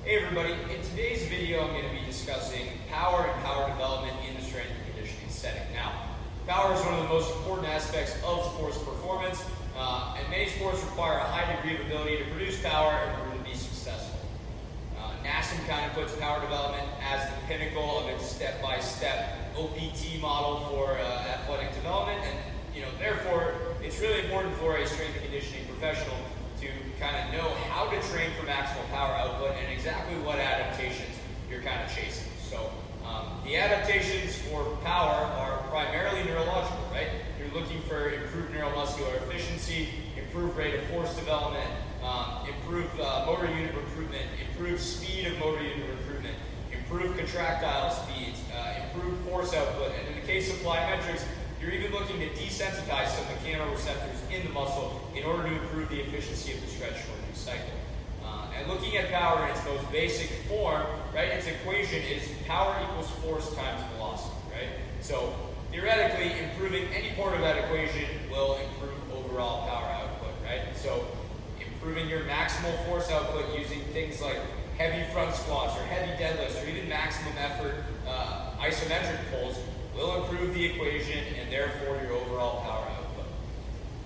Hey everybody, in today's video I'm going to be discussing power and power development in the strength and conditioning setting. Now, power is one of the most important aspects of sports performance, and many sports require a high degree of ability to produce power in order to be successful. NASM kind of puts power development as the pinnacle of its step-by-step OPT model for athletic development, and therefore it's really important for a strength and conditioning professional to kind of know how to train for maximal power output and exactly what adaptations you're kind of chasing. So the adaptations for power are primarily neurological, right? You're looking for improved neuromuscular efficiency, improved rate of force development, improved motor unit recruitment, improved speed of motor unit recruitment, improved contractile speeds, improved force output, and in the case of plyometrics, you're even looking to desensitize some mechanoreceptors in the muscle in order to improve the efficiency of the stretch shortening cycle. And looking at power in its most basic form, right, its equation is power equals force times velocity, right? So theoretically, improving any part of that equation will improve overall power output, right? So improving your maximal force output using things like heavy front squats or heavy deadlifts or even maximum effort isometric pulls will improve the equation and therefore your overall power output.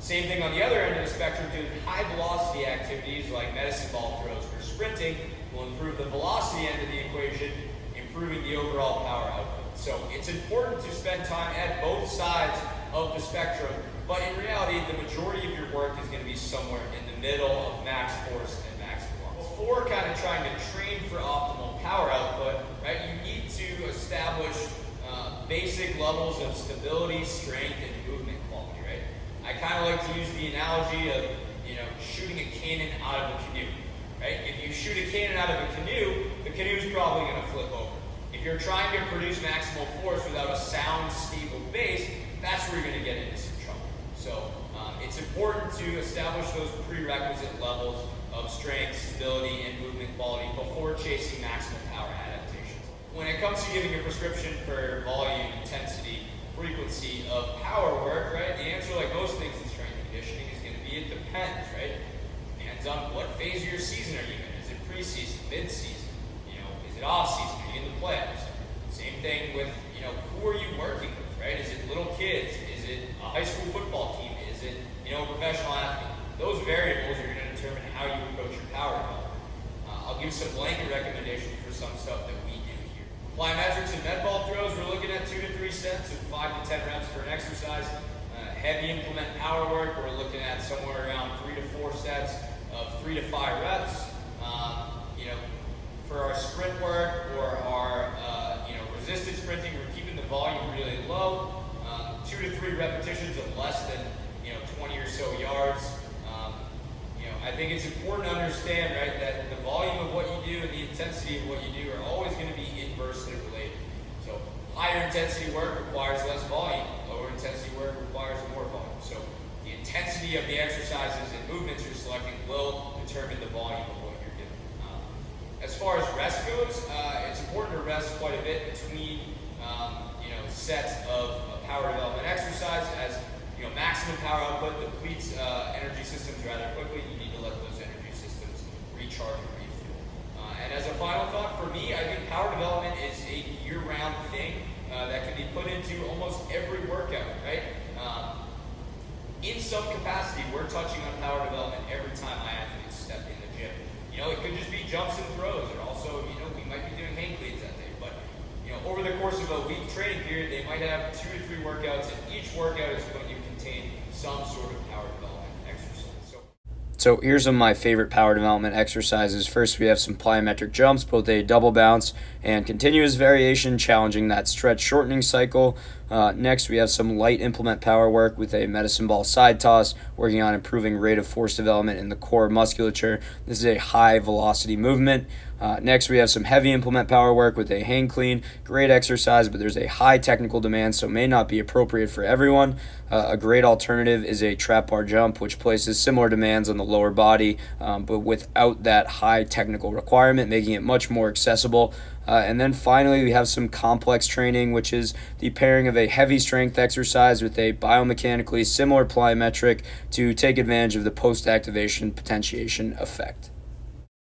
Same thing on the other end of the spectrum, doing high velocity activities like medicine ball throws or sprinting will improve the velocity end of the equation, improving the overall power output. So it's important to spend time at both sides of the spectrum, but in reality, the majority of your work is going to be somewhere in the middle of max force and max velocity. Before kind of trying to train for optimal power output, right, you need to establish basic levels of stability, strength, and movement quality, right? I kind of like to use the analogy of, shooting a cannon out of a canoe, right? If you shoot a cannon out of a canoe, the canoe is probably going to flip over. If you're trying to produce maximal force without a sound, stable base, that's where you're going to get into some trouble. So it's important to establish those prerequisite levels of strength, stability, and movement quality before chasing maximum power adaptations. When it comes to giving a prescription for volume, intensity, frequency of power work, right, the answer, like most things in strength and conditioning, is going to be it depends, right? Depends on what phase of your season are you in. Is it preseason, mid-season? Is it off-season? Are you in the playoffs? Same thing with, who are you working with, right? Is it little kids? Is it a high school football team? Is it, a professional athlete? Those variables are going to determine how you approach your power development. I'll give some blanket recommendations for some stuff that we do here. Plyometrics and med ball throws, we're looking at 2 to 3 sets of 5 to 10 reps for an exercise. Heavy implement power work, we're looking at somewhere around 3 to 4 sets of 3 to 5 reps. For our sprint work or our resisted sprinting, we're keeping the volume really low. 2 to 3 repetitions of less than 20 or so yards. I think it's important to understand, right, that the volume of what you do and the intensity of what you do are always going to be inversely related. So higher intensity work requires less volume. Lower intensity work requires more volume. So the intensity of the exercises and movements you're selecting will determine the volume of what you're doing. As far as rest goes, it's important to rest quite a bit between sets of power development exercise. As maximum power output depletes energy systems rather quickly. You need to let those energy systems recharge and refuel. And as a final thought for me, I think power development is a year-round thing that can be put into almost every workout, right? In some capacity, we're touching on power development every time my athletes step in the gym. It could just be jumps and throws, or also, we might be doing hang cleans that day. But, over the course of a week training period, they might have 2 to 3 workouts, and each workout is going to contain some sort of power development exercise. So here's some of my favorite power development exercises. First, we have some plyometric jumps, both a double bounce and continuous variation, challenging that stretch shortening cycle. Next, we have some light implement power work with a medicine ball side toss, working on improving rate of force development in the core musculature. This is a high velocity movement. Next, we have some heavy implement power work with a hang clean. Great exercise, but there's a high technical demand, so may not be appropriate for everyone. A great alternative is a trap bar jump, which places similar demands on the lower body, but without that high technical requirement, making it much more accessible. And then finally, we have some complex training, which is the pairing of a heavy strength exercise with a biomechanically similar plyometric to take advantage of the post-activation potentiation effect.